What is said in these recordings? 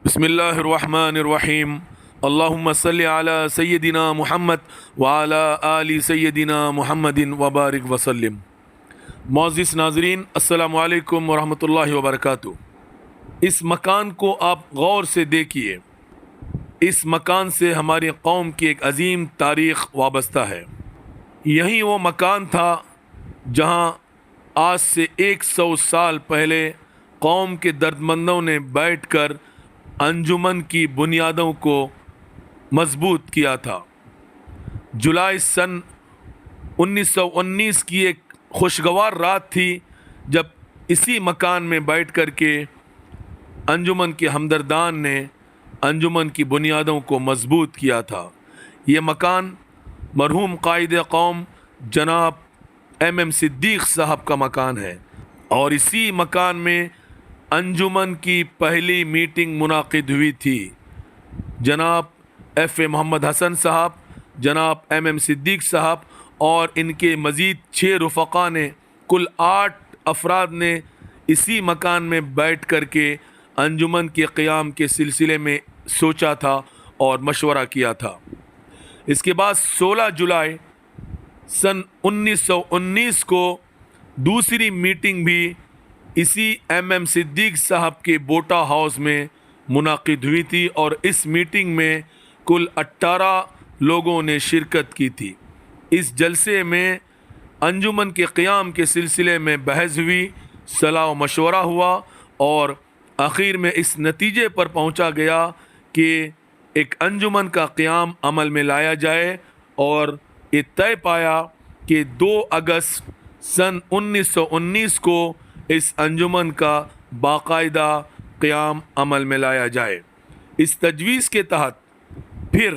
بسم اللہ الرحمن الرحیم اللہم صلی علی سیدنا محمد وعلی آل سیدنا محمد وبارک وسلم۔ معزز ناظرین، السلام علیکم ورحمۃ اللہ وبرکاتہ۔ اس مکان کو آپ غور سے دیکھیے۔ اس مکان سے ہماری قوم کی ایک عظیم تاریخ وابستہ ہے۔ یہی وہ مکان تھا جہاں آج سے 100 سال پہلے قوم کے دردمندوں نے بیٹھ کر انجمن کی بنیادوں کو مضبوط کیا تھا۔ جولائی سن 1919 کی ایک خوشگوار رات تھی جب اسی مکان میں بیٹھ کر کے انجمن کے ہمدردان نے انجمن کی بنیادوں کو مضبوط کیا تھا۔ یہ مکان مرحوم قائد قوم جناب ایم صدیق صاحب کا مکان ہے، اور اسی مکان میں انجمن کی پہلی میٹنگ منعقد ہوئی تھی۔ جناب ایف اے محمد حسن صاحب، جناب ایم صدیق صاحب اور ان کے مزید 6 رفقا نے، کل 8 افراد نے اسی مکان میں بیٹھ کر کے انجمن کے قیام کے سلسلے میں سوچا تھا اور مشورہ کیا تھا۔ اس کے بعد 16 جولائی سن 1919 کو دوسری میٹنگ بھی اسی ایم صدیق صاحب کے بوٹا ہاؤس میں منعقد ہوئی تھی، اور اس میٹنگ میں کل 18 لوگوں نے شرکت کی تھی۔ اس جلسے میں انجمن کے قیام کے سلسلے میں بحث ہوئی، صلاح و مشورہ ہوا، اور آخر میں اس نتیجے پر پہنچا گیا کہ ایک انجمن کا قیام عمل میں لایا جائے، اور یہ طے پایا کہ 2 اگست سن 1919 کو اس انجمن کا باقاعدہ قیام عمل میں لایا جائے۔ اس تجویز کے تحت پھر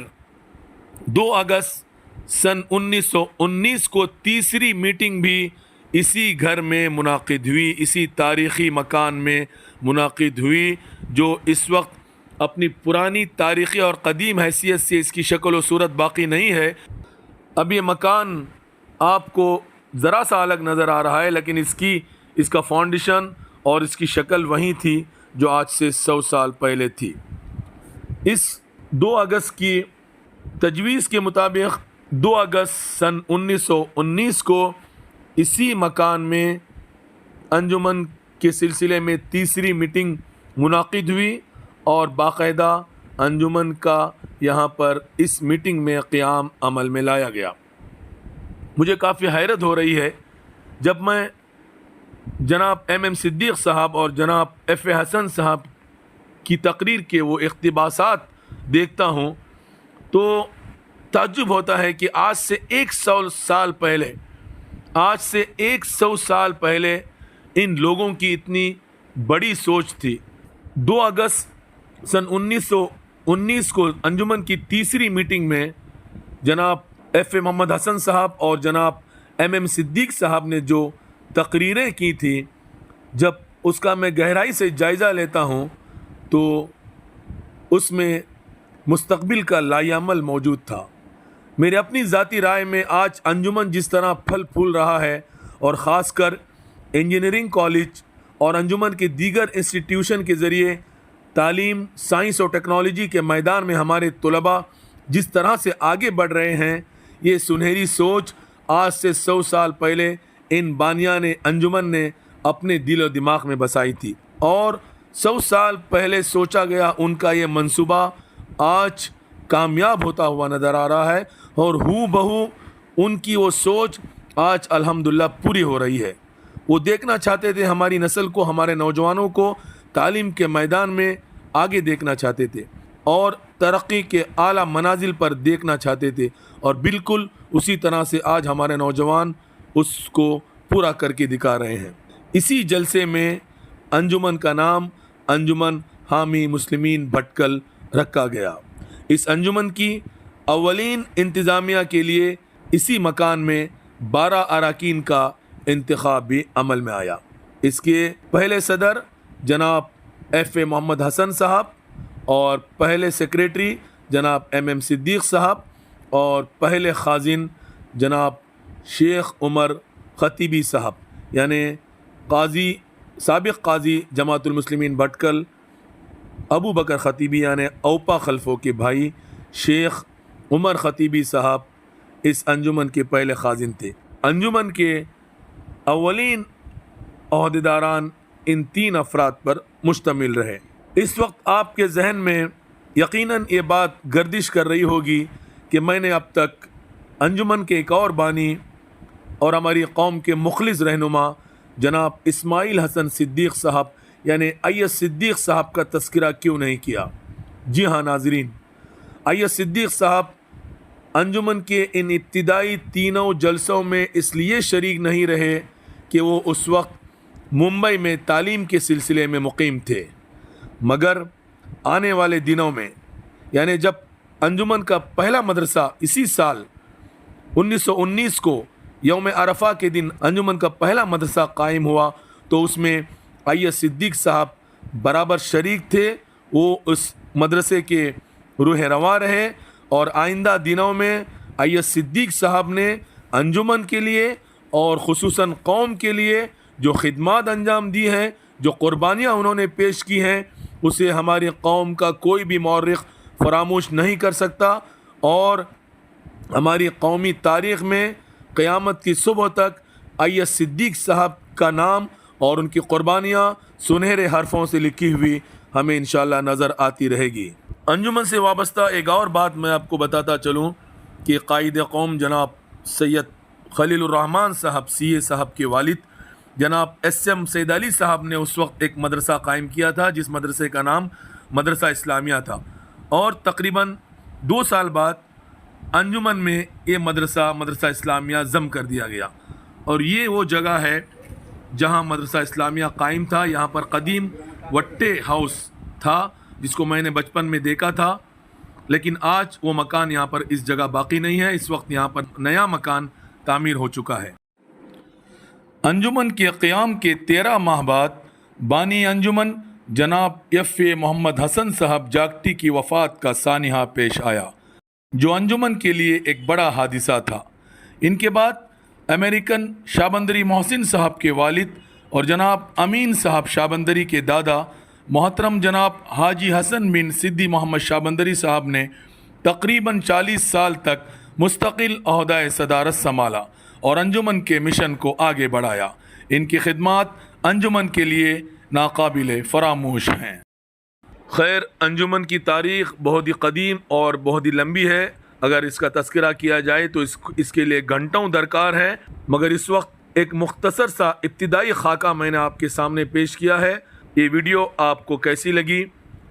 2 اگست سن 1919 کو تیسری میٹنگ بھی اسی گھر میں منعقد ہوئی، اسی تاریخی مکان میں منعقد ہوئی، جو اس وقت اپنی پرانی تاریخی اور قدیم حیثیت سے اس کی شکل و صورت باقی نہیں ہے۔ اب یہ مکان آپ کو ذرا سا الگ نظر آ رہا ہے، لیکن اس کا فاؤنڈیشن اور اس کی شکل وہی تھی جو آج سے 100 سال پہلے تھی۔ اس 2 اگست کی تجویز کے مطابق 2 اگست سن 1919 کو اسی مکان میں انجمن کے سلسلے میں تیسری میٹنگ منعقد ہوئی، اور باقاعدہ انجمن کا یہاں پر اس میٹنگ میں قیام عمل میں لایا گیا۔ مجھے کافی حیرت ہو رہی ہے جب میں جناب ایم صدیق صاحب اور جناب ایف اے حسن صاحب کی تقریر کے وہ اقتباسات دیکھتا ہوں تو تعجب ہوتا ہے کہ آج سے 100 سال پہلے ان لوگوں کی اتنی بڑی سوچ تھی۔ 2 اگست سن 1919 کو انجمن کی تیسری میٹنگ میں جناب ایف اے محمد حسن صاحب اور جناب ایم صدیق صاحب نے جو تقریریں کی تھی، جب اس کا میں گہرائی سے جائزہ لیتا ہوں تو اس میں مستقبل کا لائحہ عمل موجود تھا۔ میرے اپنی ذاتی رائے میں آج انجمن جس طرح پھل پھول رہا ہے، اور خاص کر انجینئرنگ کالج اور انجمن کے دیگر انسٹیٹیوشن کے ذریعے تعلیم، سائنس اور ٹیکنالوجی کے میدان میں ہمارے طلباء جس طرح سے آگے بڑھ رہے ہیں، یہ سنہری سوچ آج سے 100 سال پہلے ان بانیان انجمن نے اپنے دل و دماغ میں بسائی تھی، اور 100 سال پہلے سوچا گیا ان کا یہ منصوبہ آج کامیاب ہوتا ہوا نظر آ رہا ہے، اور ہو بہو ان کی وہ سوچ آج الحمدللہ پوری ہو رہی ہے۔ وہ دیکھنا چاہتے تھے ہماری نسل کو، ہمارے نوجوانوں کو تعلیم کے میدان میں آگے دیکھنا چاہتے تھے، اور ترقی کے اعلیٰ منازل پر دیکھنا چاہتے تھے، اور بالکل اسی طرح سے آج ہمارے نوجوان اس کو پورا کر کے دکھا رہے ہیں۔ اسی جلسے میں انجمن کا نام انجمن حامی مسلمین بھٹکل رکھا گیا۔ اس انجمن کی اولین انتظامیہ کے لیے اسی مکان میں 12 اراکین کا انتخاب بھی عمل میں آیا۔ اس کے پہلے صدر جناب ایف اے محمد حسن صاحب، اور پہلے سیکریٹری جناب ایم صدیق صاحب، اور پہلے خازن جناب شیخ عمر خطیبی صاحب، یعنی سابق قاضی جماعت المسلمین بھٹکل ابو بکر خطیبی یعنی اوپا خلفو کے بھائی شیخ عمر خطیبی صاحب اس انجمن کے پہلے خازن تھے۔ انجمن کے اولین عہدیداران ان 3 افراد پر مشتمل رہے۔ اس وقت آپ کے ذہن میں یقیناً یہ بات گردش کر رہی ہوگی کہ میں نے اب تک انجمن کے ایک اور بانی اور ہماری قوم کے مخلص رہنما جناب اسماعیل حسن صدیق صاحب یعنی ایس صدیق صاحب کا تذکرہ کیوں نہیں کیا؟ جی ہاں ناظرین، ایس صدیق صاحب انجمن کے ان ابتدائی 3 جلسوں میں اس لیے شریک نہیں رہے کہ وہ اس وقت ممبئی میں تعلیم کے سلسلے میں مقیم تھے، مگر آنے والے دنوں میں یعنی جب انجمن کا پہلا مدرسہ اسی سال 1919 کو یوم عرفہ کے دن انجمن کا پہلا مدرسہ قائم ہوا تو اس میں ایس صدیق صاحب برابر شریک تھے۔ وہ اس مدرسے کے روح رواں رہے اور آئندہ دنوں میں ایس صدیق صاحب نے انجمن کے لیے اور خصوصاً قوم کے لیے جو خدمات انجام دی ہیں، جو قربانیاں انہوں نے پیش کی ہیں، اسے ہماری قوم کا کوئی بھی مورخ فراموش نہیں کر سکتا، اور ہماری قومی تاریخ میں قیامت کی صبح تک ایس صدیق صاحب کا نام اور ان کی قربانیاں سنہرے حرفوں سے لکھی ہوئی ہمیں انشاءاللہ نظر آتی رہے گی۔ انجمن سے وابستہ ایک اور بات میں آپ کو بتاتا چلوں کہ قائد قوم جناب سید خلیل الرحمن صاحب CA صاحب کے والد جناب SM سید علی صاحب نے اس وقت ایک مدرسہ قائم کیا تھا جس مدرسے کا نام مدرسہ اسلامیہ تھا، اور تقریباً 2 سال بعد انجمن میں یہ مدرسہ اسلامیہ ضم کر دیا گیا، اور یہ وہ جگہ ہے جہاں مدرسہ اسلامیہ قائم تھا۔ یہاں پر قدیم وٹے ہاؤس تھا جس کو میں نے بچپن میں دیکھا تھا، لیکن آج وہ مکان یہاں پر اس جگہ باقی نہیں ہے۔ اس وقت یہاں پر نیا مکان تعمیر ہو چکا ہے۔ انجمن کے قیام کے 13 ماہ بعد بانی انجمن جناب FA محمد حسن صاحب جاگٹی کی وفات کا سانحہ پیش آیا، جو انجمن کے لیے ایک بڑا حادثہ تھا۔ ان کے بعد امریکن شابندری محسن صاحب کے والد اور جناب امین صاحب شابندری کے دادا محترم جناب حاجی حسن بن سدی محمد شابندری صاحب نے تقریباً 40 سال تک مستقل عہدہ صدارت سنبھالا اور انجمن کے مشن کو آگے بڑھایا۔ ان کی خدمات انجمن کے لیے ناقابل فراموش ہیں۔ خیر، انجمن کی تاریخ بہت ہی قدیم اور بہت ہی لمبی ہے۔ اگر اس کا تذکرہ کیا جائے تو اس کے لیے گھنٹوں درکار ہے، مگر اس وقت ایک مختصر سا ابتدائی خاکہ میں نے آپ کے سامنے پیش کیا ہے۔ یہ ویڈیو آپ کو کیسی لگی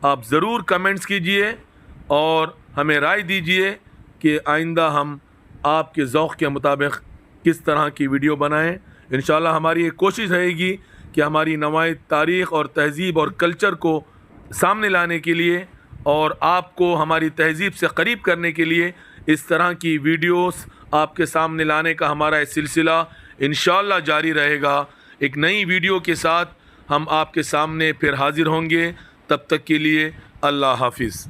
آپ ضرور کمنٹس کیجئے اور ہمیں رائے دیجئے کہ آئندہ ہم آپ کے ذوق کے مطابق کس طرح کی ویڈیو بنائیں۔ انشاءاللہ ہماری ایک کوشش رہے گی کہ ہماری نوائے تاریخ اور تہذیب اور کلچر کو سامنے لانے کے لیے اور آپ کو ہماری تہذیب سے قریب کرنے کے لیے اس طرح کی ویڈیوز آپ کے سامنے لانے کا ہمارا یہ سلسلہ انشاءاللہ جاری رہے گا۔ ایک نئی ویڈیو کے ساتھ ہم آپ کے سامنے پھر حاضر ہوں گے۔ تب تک کے لیے اللہ حافظ۔